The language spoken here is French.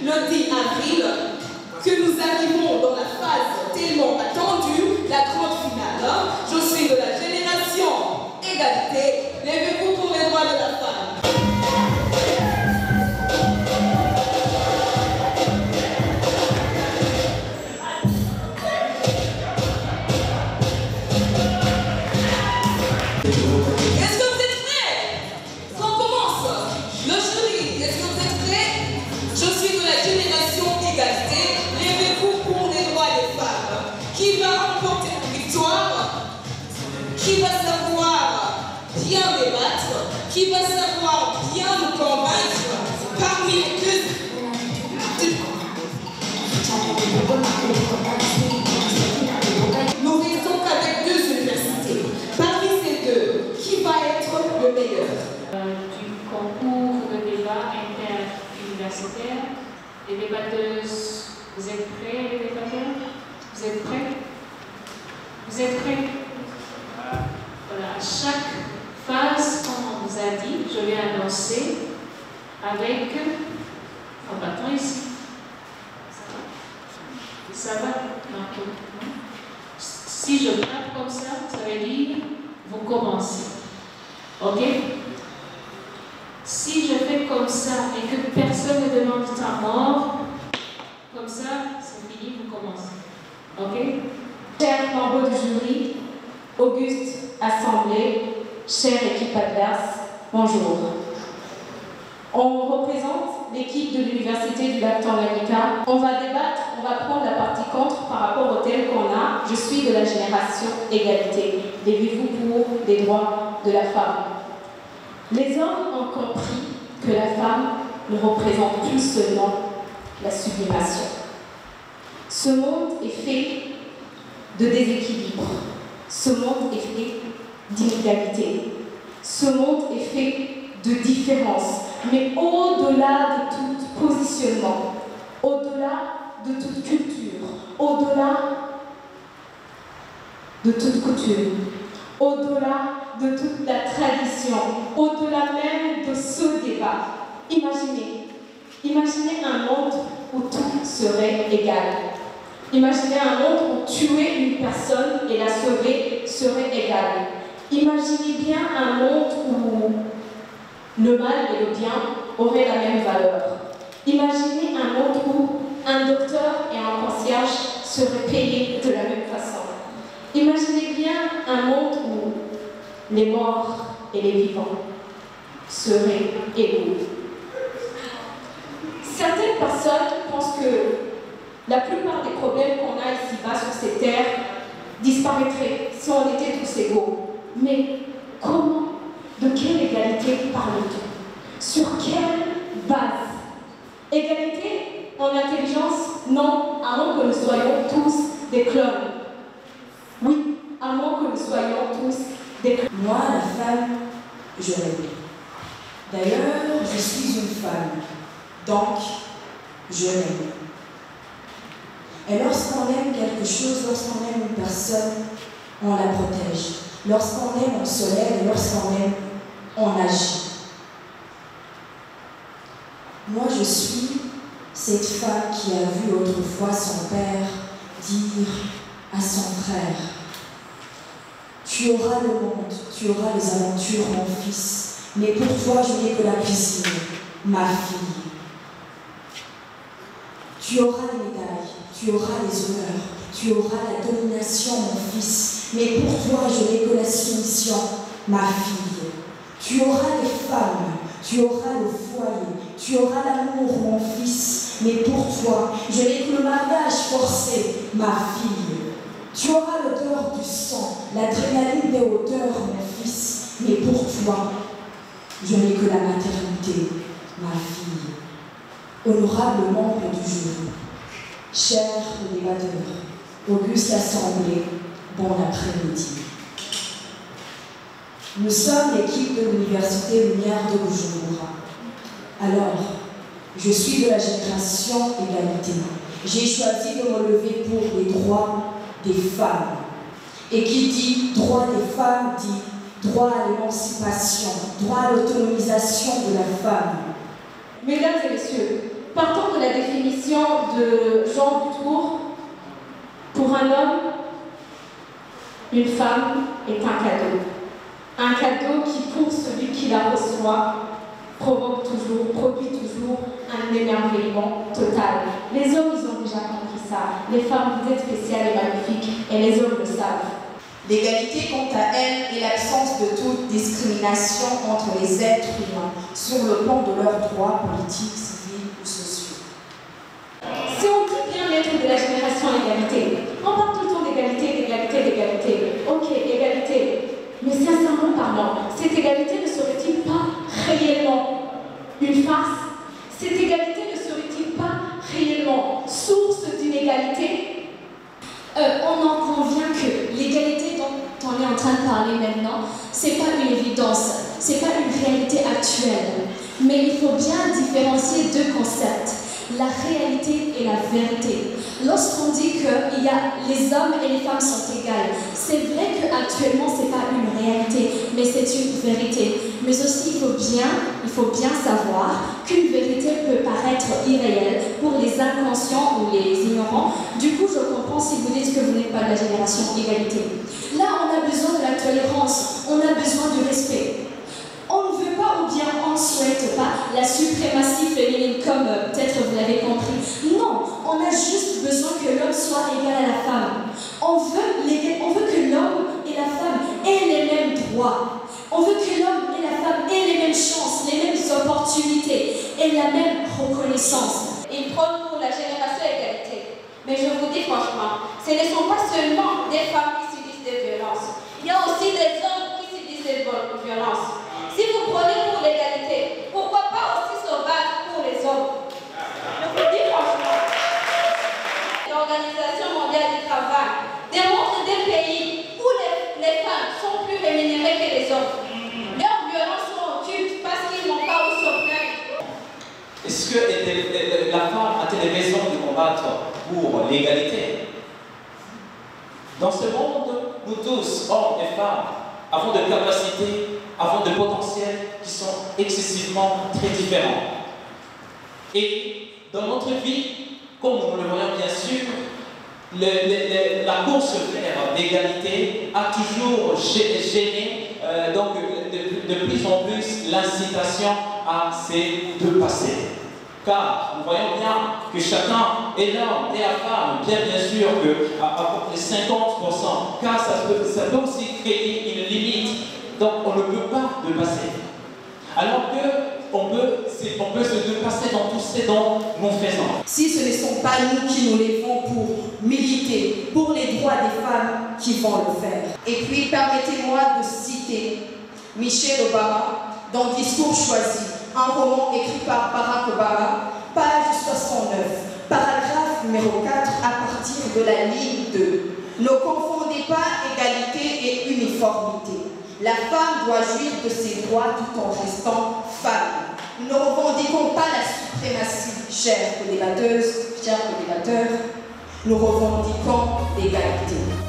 le 10 avril, que nous arrivons dans la phase tellement attendue, la grande finale. Je suis de la génération égalité. Levez-vous pour les droits de la femme. Est-ce que vous êtes prêts? On commence. Le jury, est-ce que vous êtes prêts? Je suis de la génération égalité. Levez-vous pour les droits des femmes. Qui va remporter la victoire? Qui va savoir bien débattre? Qui va savoir bien nous convaincre parmi les deux? Nous restons qu'avec deux universités. Parmi ces deux, qui va être le meilleur? Du concours de débat interuniversitaire. Les débatteuses, vous êtes prêts, les débatteurs? Vous êtes prêts? Vous êtes prêts? Voilà, à chaque phase, comme on vous a dit, je vais annoncer avec un bâton ici. Ça va? Non. Si je tape comme ça veut dire vous commencez. Ok? Si je fais comme ça et que personne ne demande temps mort, comme ça, c'est fini, vous commencez. Ok? Chers membres du jury, Auguste Assemblée, chère équipe adverse, bonjour. On représente l'équipe de l'Université du Lac-Tanganyika. On va débattre, on va prendre la partie contre par rapport au thème qu'on a. Je suis de la génération égalité. Levez-vous pour les droits de la femme. Les hommes ont compris que la femme ne représente plus seulement la sublimation. Ce monde est fait de déséquilibre. Ce monde est fait d'inégalité. Ce monde est fait de différence. Mais au-delà de tout positionnement, au-delà de toute culture, au-delà de toute coutume, au-delà de toute la tradition, au-delà même de ce débat, imaginez un monde où tout serait égal. Imaginez un monde où tuer une personne et la sauver serait égal. Imaginez bien un monde où le mal et le bien auraient la même valeur. Imaginez un monde où un docteur et un concierge seraient payés de la même façon. Imaginez bien un monde où les morts et les vivants seraient égaux. Certaines personnes pensent que la plupart des problèmes qu'on a ici-bas sur ces terres disparaîtraient si on était tous égaux. Mais comment? De quelle égalité parle-t-on? Sur quelle base? Égalité en intelligence? Non, à moins que nous soyons tous des clones. Oui, à moins que nous soyons tous des clones. Moi, la femme, je l'aime. D'ailleurs, je suis une femme, donc je l'aime. Et lorsqu'on aime quelque chose, lorsqu'on aime une personne, on la protège. Lorsqu'on aime, on se lève, et lorsqu'on aime, on agit. Moi, je suis cette femme qui a vu autrefois son père dire à son frère: tu auras le monde, tu auras les aventures, mon fils, mais pour toi, je n'ai que la cuisine, ma fille. Tu auras les médailles, tu auras les honneurs, tu auras la domination, mon fils, mais pour toi, je n'ai que la soumission, ma fille. Tu auras les femmes, tu auras le foyer, tu auras l'amour, mon fils, mais pour toi, je n'ai que le mariage forcé, ma fille. Tu auras l'odeur du sang, l'adrénaline des hauteurs, mon fils, mais pour toi, je n'ai que la maternité, ma fille. Honorable membre du jury, chers débatteurs, Auguste Assemblée, bon après-midi. Nous sommes l'équipe de l'Université Lumière de Bujumbura. Alors, je suis de la génération égalité. J'ai choisi de me lever pour les droits des femmes. Et qui dit droit des femmes dit droit à l'émancipation, droit à l'autonomisation de la femme. Mesdames et messieurs, Partons de la définition de Jean Dutour. Pour un homme, une femme est un cadeau. Un cadeau qui, pour celui qui la reçoit, produit toujours un émerveillement total. Les hommes, ils ont déjà compris ça. Les femmes, vous êtes spéciales et magnifiques, et les hommes le savent. L'égalité, quant à elle, est l'absence de toute discrimination entre les êtres humains sur le plan de leurs droits politiques, civils ou sociaux. Si on dit bien l'être de la génération égalité, on parle tout le temps d'égalité, d'égalité, d'égalité. Ok, égalité. Mais sincèrement parlant, cette égalité ne serait-il pas réellement une farce? Cette égalité ne serait-il pas réellement source d'inégalité? On en convient que l'égalité dont on est en train de parler maintenant, c'est pas une évidence, c'est pas une réalité actuelle. Mais il faut bien différencier deux concepts, la réalité et la vérité. Lorsqu'on dit que les hommes et les femmes sont égales, c'est vrai qu'actuellement c'est pas une réalité, mais c'est une vérité. Mais aussi il faut bien savoir qu'une vérité peut paraître irréelle pour les inconscients ou les ignorants. Du coup, je comprends si vous dites que vous n'êtes pas de la génération égalité. Là, on a besoin de la tolérance, on a besoin du respect. On ne veut pas ou bien on ne souhaite pas la suprématie féminine comme peut-être vous l'avez compris. Non, on a juste besoin que l'homme soit égal à la femme. On veut que l'homme et la femme aient les mêmes droits. On veut que l'homme et la femme aient les mêmes chances, les mêmes opportunités et la même reconnaissance. Ils prônent pour la génération égalité. Mais je vous dis franchement, ce ne sont pas seulement des femmes qui subissent des violences. Il y a aussi des hommes qui subissent des violences. Si vous prenez pour l'égalité, pourquoi pas aussi se battre pour les hommes? Je vous dis franchement, l'Organisation mondiale du travail démontre des pays où les femmes sont plus rémunérées que les hommes. Leurs violences sont occultes parce qu'ils n'ont pas où se plaindre. Est-ce que la femme a-t-elle raison de combattre pour l'égalité? Dans ce monde, nous tous, hommes et femmes, avons des capacités, avons des potentiels qui sont excessivement très différents. Et dans notre vie, comme nous le voyons bien sûr, la course vers l'égalité a toujours gêné de plus en plus l'incitation à se dépasser. Car nous voyons bien que chacun est l'homme et la femme, bien sûr que à peu près 50%, car ça peut aussi créer une limite. Donc on ne peut pas dépasser. Alors qu'on peut se dépasser dans tout ce dont nous faisons. Si ce ne sont pas nous qui nous levons pour militer pour les droits des femmes qui vont le faire. Et puis permettez-moi de citer Michelle Obama dans Discours choisi, un roman écrit par Barack Obama, page 69, paragraphe numéro 4 à partir de la ligne 2. Ne confondez pas égalité et uniformité. La femme doit jouir de ses droits tout en restant femme. Nous ne revendiquons pas la suprématie, chères co-débatteuses, chers co-débatteurs. Nous revendiquons l'égalité.